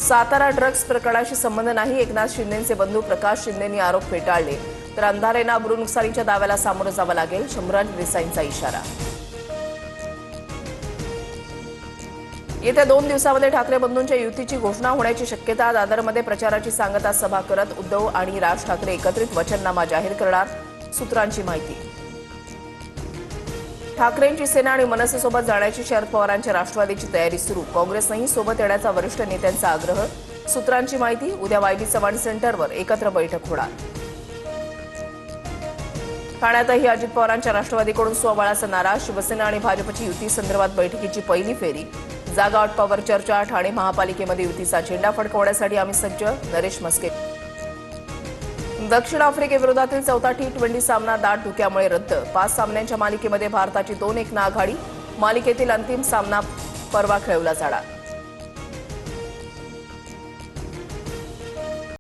Satara drugs प्रकरणाशी संबंध नाही, एकनाथ शिंदेचे बंधू प्रकाश शिंदेंनी आरोप फेटाळले तर अंधारेंना अब्रू नुकसानीच्या दाव्याला सामोरं जावं लागेल, शंभूराज देसाईंचा इशारा। येत्या 2 दिवसांमध्ये ठाकरे बंधूंच्या युतीची घोषणा होण्याची शक्यता। दादरमध्ये प्रचाराची सांगता सभा करत उद्धव आणि राज ठाकरे एकत्रित वचननामा जाहीर करणार, सूत्रांची माहिती। ठाकरेंची सेना आणि मनसेसोबत जाण्याची शरद पवारांच्या राष्ट्रवादीची तयारी सुरू, काँग्रेसनेही सोबत येण्याचा वरिष्ठ नेत्यांचा आग्रह, सूत्रांची माहिती। उद्या वाय बी चव्हाण सेंटरवर एकत्र बैठक होणार। ठाण्यातही अजित पवारांच्या राष्ट्रवादीकडून स्वबळाचा नारा, शिवसेना आणि भाजपची युती संदर्भात बैठकीची पहिली फेरी, जागा वाटपावर चर्चा, ठाणे महापालिकेमध्ये युतीचा झेंडा फडकवण्यासाठी आम्ही सज्ज, नरेश म्हस्के। दक्षिण आफ्रिकेविरोधातील 4था T20 सामना दाट धुक्यामुळे रद्द, 5 सामन्यांच्या मालिकेमध्ये भारताची 2-1 आघाडी, मालिकेतील अंतिम सामना परवा खेळवला जाणार।